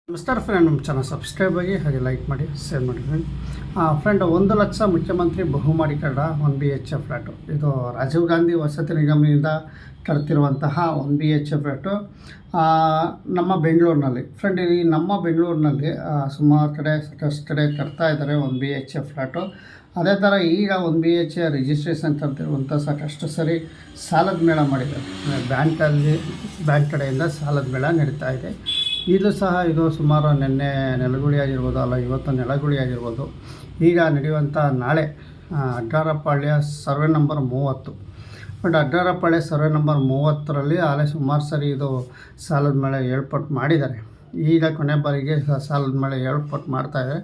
ನಮಸ್ಕಾರ ಫ್ರೆಂಡ್, ನಮ್ಮ channel subscribe ಆಗಿ ಹಾಗೆ ಲೈಕ್ ಮಾಡಿ ಶೇರ್ ಮಾಡಿ ಫ್ರೆಂಡ್. 1 ಲಕ್ಷ ಮುಖ್ಯಮಂತ್ರಿ ಬಹುಮಹಡಿ ಕಟ್ಟಡ 1 BHK ಫ್ಲ್ಯಾಟು. ಇದು ರಾಜೀವ್ ಗಾಂಧಿ ವಸತಿ ನಿಗಮದಿಂದ ಕಟ್ತಿರುವಂತಹ 1 BHK ಫ್ಲ್ಯಾಟು ನಮ್ಮ ಬೆಂಗಳೂರಿನಲ್ಲಿ. ಫ್ರೆಂಡ್, ಈ ನಮ್ಮ ಬೆಂಗಳೂರಿನಲ್ಲಿ ಸುಮಾರು ಕಡೆ ಸಾಕಷ್ಟು ಕಡೆ ಕಟ್ತಾ ಇದ್ದಾರೆ 1 BHK ಫ್ಲ್ಯಾಟು. ಅದೇ ಥರ ಈಗ 1 BHK ರಿಜಿಸ್ಟ್ರೇಷನ್ ತರ್ತಿರುವಂಥ ಸಾಕಷ್ಟು ಸರಿ ಸಾಲದ ಮೇಳ ಮಾಡಿದ್ದಾರೆ. ಬ್ಯಾಂಕ್ ಕಡೆಯಿಂದ ಸಾಲದ ಮೇಳ ನಡೀತಾ ಇದೆ. ಇದು ಸಹ ಇದು ಸುಮಾರು ನಿನ್ನೆ ನೆಲಗುಳಿ ಆಗಿರ್ಬೋದು, ಅಲ್ಲ ಇವತ್ತು ನೆಲಗುಳಿ ಆಗಿರ್ಬೋದು. ಈಗ ನಡೆಯುವಂಥ ನಾಳೆ Addarapalya survey number 30. But Addarapalya survey number 30ರಲ್ಲಿ ಆಲೇ ಸುಮಾರು ಸರಿ ಇದು ಸಾಲದ ಮೇಳ ಏರ್ಪಾಟ್ ಮಾಡಿದ್ದಾರೆ. ಈಗ ಕೊನೆ ಬಾರಿಗೆ ಸಾಲದ ಮೇಳ ಏರ್ಪಾಟ್ ಮಾಡ್ತಾಯಿದ್ದಾರೆ.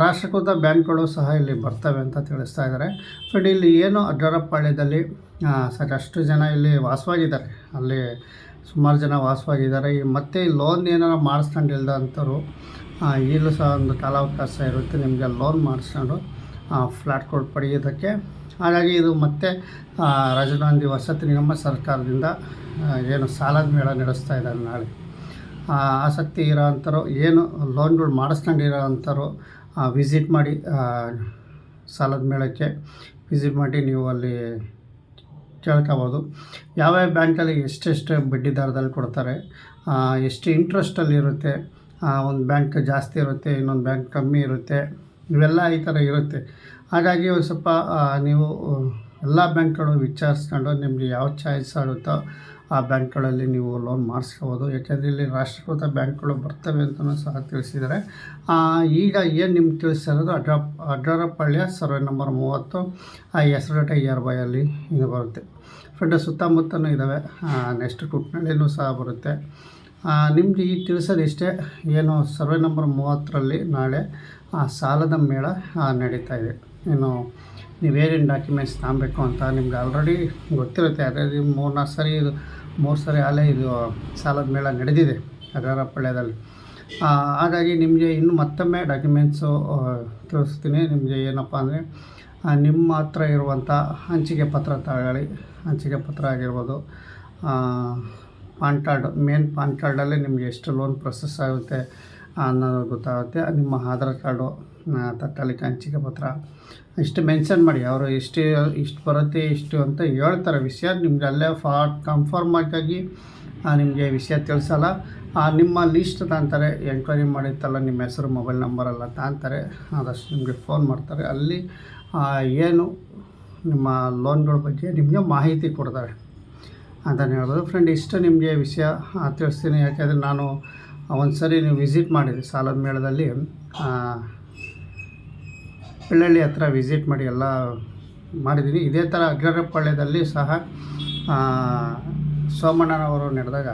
ರಾಷ್ಟ್ರೀಕೃತ ಬ್ಯಾಂಕ್ಗಳು ಸಹ ಇಲ್ಲಿ ಬರ್ತವೆ ಅಂತ ತಿಳಿಸ್ತಾ ಇದ್ದಾರೆ. ಬಟ್ ಇಲ್ಲಿ ಏನು ಅಡ್ಡಾರಪಾಳ್ಯದಲ್ಲಿ ಸಾಕಷ್ಟು ಜನ ಇಲ್ಲಿ ವಾಸವಾಗಿದ್ದಾರೆ. ಅಲ್ಲಿ ಸುಮಾರು ಜನ ವಾಸವಾಗಿದ್ದಾರೆ. ಮತ್ತು ಲೋನ್ ಏನಾರು ಮಾಡಿಸ್ಕೊಂಡಿಲ್ದ ಅಂಥವ್ರು ಈಗಲೂ ಸಹ ಒಂದು ಕಾಲಾವಕಾಶ ಇರುತ್ತೆ ನಿಮಗೆ ಲೋನ್ ಮಾಡಿಸ್ಕೊಂಡು ಫ್ಲ್ಯಾಟ್ಗಳು ಪಡೆಯೋದಕ್ಕೆ. ಹಾಗಾಗಿ ಇದು ಮತ್ತೆ ರಾಜೀವ್ ಗಾಂಧಿ ವಸತಿ ನಿಗಮ ಸರ್ಕಾರದಿಂದ ಏನು ಸಾಲದ ಮೇಳ ನಡೆಸ್ತಾ ಇದ್ದಾರೆ ನಾಳೆ. ಆಸಕ್ತಿ ಇರೋ ಅಂಥವ್ರು, ಏನು ಲೋನ್ಗಳು ಮಾಡಿಸ್ಕೊಂಡಿರೋ ಅಂಥವ್ರು ವಿಸಿಟ್ ಮಾಡಿ, ಸಾಲದ ಮೇಳಕ್ಕೆ ವಿಸಿಟ್ ಮಾಡಿ ನೀವು ಅಲ್ಲಿ ಕೇಳ್ಕೊಬೋದು. ಯಾವ್ಯಾವ ಬ್ಯಾಂಕಲ್ಲಿ ಎಷ್ಟೆಷ್ಟು ಬಡ್ಡಿ ದರದಲ್ಲಿ ಕೊಡ್ತಾರೆ, ಎಷ್ಟು ಇಂಟ್ರೆಸ್ಟಲ್ಲಿ ಇರುತ್ತೆ, ಒಂದು ಬ್ಯಾಂಕ್ ಜಾಸ್ತಿ ಇರುತ್ತೆ, ಇನ್ನೊಂದು ಬ್ಯಾಂಕ್ ಕಮ್ಮಿ ಇರುತ್ತೆ, ಇವೆಲ್ಲ ಈ ಥರ ಇರುತ್ತೆ. ಹಾಗಾಗಿ ಒಂದು ಸ್ವಲ್ಪ ನೀವು ಎಲ್ಲ ಬ್ಯಾಂಕ್ಗಳು ವಿಚಾರಿಸ್ಕೊಂಡು ನಿಮಗೆ ಯಾವ ಚಾಯ್ಸ್ ಆಗುತ್ತೋ ಆ ಬ್ಯಾಂಕ್ಗಳಲ್ಲಿ ನೀವು ಲೋನ್ ಮಾಡಿಸ್ಕೋಬೋದು. ಯಾಕೆಂದರೆ ಇಲ್ಲಿ ರಾಷ್ಟ್ರೀಕೃತ ಬ್ಯಾಂಕ್ಗಳು ಬರ್ತವೆ ಅಂತಲೂ ಸಹ ತಿಳಿಸಿದ್ದಾರೆ. ಈಗ ಏನು ನಿಮ್ಗೆ ತಿಳಿಸಿರೋದು ಅಡ್ಡಾರಪಾಳ್ಯ ಸರ್ವೆ ನಂಬರ್ 30 ಹೆಸರುಘಟ್ಟ ಇಯರ್ಬೈಯಲ್ಲಿ ಇದು ಬರುತ್ತೆ. ಫ್ರೆಂಡ್, ಸುತ್ತಮುತ್ತಲೂ ಇದ್ದಾವೆ. ನೆಕ್ಸ್ಟ್ ಕುಟ್ನಳ್ಳಿನೂ ಸಹ ಬರುತ್ತೆ. ನಿಮಗೆ ಈಗ ತಿಳಿಸೋದು ಇಷ್ಟೇ. ಏನು ಸರ್ವೆ ನಂಬರ್ 30ರಲ್ಲಿ ನಾಳೆ ಸಾಲದ ಮೇಳ ನಡೀತಾ ಇದೆ. ಏನು ನೀವೇನೇನು ಡಾಕ್ಯುಮೆಂಟ್ಸ್ ತಗೊಬೇಕು ಅಂತ ನಿಮ್ಗೆ ಆಲ್ರೆಡಿ ಗೊತ್ತಿರುತ್ತೆ. ಅದೇ 3 ಸರಿ ಅಲ್ಲೇ ಇದು ಸಾಲದ ಮೇಳ ನಡೆದಿದೆ ಅಡ್ಡಾರಪಾಳ್ಯದಲ್ಲಿ. ಹಾಗಾಗಿ ನಿಮಗೆ ಇನ್ನು ಮತ್ತೊಮ್ಮೆ ಡಾಕ್ಯುಮೆಂಟ್ಸು ತಿಳಿಸ್ತೀನಿ. ನಿಮಗೆ ಏನಪ್ಪ ಅಂದರೆ ನಿಮ್ಮ ಹತ್ರ ಇರುವಂಥ ಹಂಚಿಕೆ ಪತ್ರ ತಗೊಳ್ಳಿ. ಹಂಚಿಕೆ ಪತ್ರ ಆಗಿರ್ಬೋದು, ಪಾನ್ ಕಾರ್ಡ್, ಮೇನ್ ಪಾನ್ ಕಾರ್ಡಲ್ಲಿ ನಿಮಗೆ ಎಷ್ಟು ಲೋನ್ ಪ್ರೊಸೆಸ್ ಆಗುತ್ತೆ ಅನ್ನೋದು ಗೊತ್ತಾಗುತ್ತೆ. ನಿಮ್ಮ ಆಧಾರ್ ಕಾರ್ಡು, ತಾತ್ಕಾಲಿಕ ಹಂಚಿಕೆ ಪತ್ರ ಇಷ್ಟು ಮೆನ್ಷನ್ ಮಾಡಿ. ಅವರು ಇಷ್ಟು ಬರುತ್ತೆ ಇಷ್ಟು ಅಂತ ಹೇಳ್ತಾರೆ ವಿಷಯ. ನಿಮ್ಗೆ ಅಲ್ಲೇ ಕನ್ಫರ್ಮ್ ಆಗಿ ನಿಮಗೆ ವಿಷಯ ತಿಳಿಸಲ್ಲ. ನಿಮ್ಮ ಲೀಸ್ಟ್ ತಗೊತಾರೆ, ಎಂಕ್ವೈರಿ ಮಾಡಿತ್ತಲ್ಲ ನಿಮ್ಮ ಹೆಸರು, ಮೊಬೈಲ್ ನಂಬರೆಲ್ಲ ತಗೊತಾರೆ. ಆದಷ್ಟು ನಿಮಗೆ ಫೋನ್ ಮಾಡ್ತಾರೆ. ಅಲ್ಲಿ ಏನು ನಿಮ್ಮ ಲೋನ್ಗಳ ಬಗ್ಗೆ ನಿಮಗೆ ಮಾಹಿತಿ ಕೊಡ್ತಾರೆ ಅಂತಲೇ ಹೇಳ್ಬೋದು. ಫ್ರೆಂಡ್, ಇಷ್ಟು ನಿಮಗೆ ವಿಷಯ ತಿಳಿಸ್ತೀನಿ. ಯಾಕೆಂದರೆ ನಾನು ಒಂದು ಸರಿ ನೀವು ವಿಸಿಟ್ ಮಾಡಿದ್ರಿ ಸಾಲದ ಮೇಳದಲ್ಲಿ, ಬೆಳ್ಳಳ್ಳಿ ಹತ್ರ ವಿಸಿಟ್ ಮಾಡಿ ಎಲ್ಲ ಮಾಡಿದ್ದೀನಿ. ಇದೇ ಥರ ಅಡ್ಡಾರಪಾಳ್ಯದಲ್ಲಿ ಸಹ ಸೋಮಣ್ಣನವರು ನಡೆದಾಗ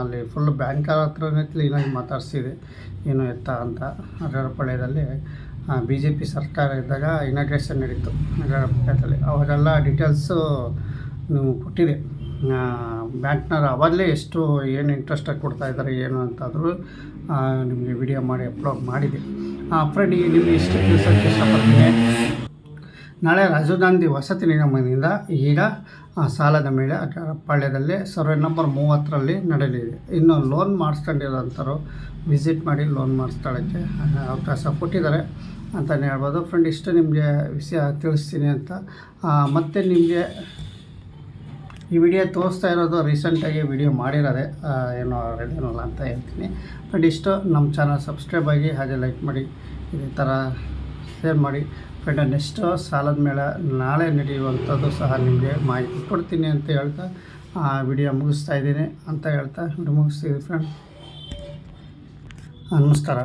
ಅಲ್ಲಿ ಫುಲ್ ಬ್ಯಾಂಕರ್ ಹತ್ರನೇ ಕ್ಲೀನಾಗಿ ಮಾತಾಡಿಸಿದೆ ಏನು ಎತ್ತ ಅಂತ. ಅಡ್ಡಾರಪಾಳ್ಯದಲ್ಲಿ BJP ಸರ್ಕಾರ ಇದ್ದಾಗ ಇನಾಗ್ರೇಷನ್ ನಡೀತು ಅಡ್ಡಾರಪಾಳ್ಯದಲ್ಲಿ. ಅವಾಗೆಲ್ಲ ಡೀಟೇಲ್ಸು ನೀವು ಕೊಟ್ಟಿದೆ. ಬ್ಯಾಂಕ್ನವ್ರು ಅವಾಗಲೇ ಎಷ್ಟು ಏನು ಇಂಟ್ರೆಸ್ಟಾಗಿ ಕೊಡ್ತಾಯಿದ್ದಾರೆ ಏನು ಅಂತಾದರೂ ನಿಮಗೆ ವಿಡಿಯೋ ಮಾಡಿ ಅಪ್ಲೋಡ್ ಮಾಡಿದೆ. ಫ್ರೆಂಡ್, ಈಗ ನಿಮಗೆ ಇಷ್ಟು ತಿಳಿಸೋಕ್ಕೆ ಇಷ್ಟಪಡ್ತೀನಿ. ನಾಳೆ ರಾಜೀವ್ ಗಾಂಧಿ ವಸತಿ ನಿಗಮದಿಂದ ಈಗ ಸಾಲದ ಮೇಳ ಅಡ್ಡಾರಪಾಳ್ಯದಲ್ಲಿ ಸರ್ವೆ ನಂಬರ್ 30ರಲ್ಲಿ ನಡೆಯಲಿದೆ. ಇನ್ನು ಲೋನ್ ಮಾಡಿಸ್ಕೊಂಡಿರೋಂಥವ್ರು ವಿಸಿಟ್ ಮಾಡಿ ಲೋನ್ ಮಾಡಿಸ್ಕೊಳ್ಳೋಕ್ಕೆ ಅವಕಾಶ ಕೊಟ್ಟಿದ್ದಾರೆ ಅಂತಲೇ ಹೇಳ್ಬೋದು. ಫ್ರೆಂಡ್, ಇಷ್ಟು ನಿಮಗೆ ವಿಷಯ ತಿಳಿಸ್ತೀನಿ ಅಂತ. ಮತ್ತು ನಿಮಗೆ ಈ ವಿಡಿಯೋ ತೋರಿಸ್ತಾ ಇರೋದು ರೀಸೆಂಟಾಗಿ ವಿಡಿಯೋ ಮಾಡಿರೋದೆ, ಏನೋ ರೆಡಿನಲ್ಲ ಅಂತ ಹೇಳ್ತೀನಿ. ಫ್ರೆಂಡ್, ಇಷ್ಟು ನಮ್ಮ ಚಾನಲ್ ಸಬ್ಸ್ಕ್ರೈಬ್ ಆಗಿ ಹಾಗೆ ಲೈಕ್ ಮಾಡಿ, ಇದೇ ಥರ ಶೇರ್ ಮಾಡಿ. ಫ್ರೆಂಡ್, ನೆಕ್ಸ್ಟು ಸಾಲದ ಮೇಳ ನಾಳೆ ನಡೆಯುವಂಥದ್ದು ಸಹ ನಿಮಗೆ ಮಾಹಿತಿ ಕೊಡ್ತೀನಿ ಅಂತ ಹೇಳ್ತಾ ವಿಡಿಯೋ ಮುಗಿಸ್ತಾ ಇದ್ದೀನಿ ಅಂತ ಹೇಳ್ತಾ ವಿಡಿಯೋ ಮುಗಿಸ್ತೀವಿ ಫ್ರೆಂಡ್. ನಮಸ್ಕಾರ.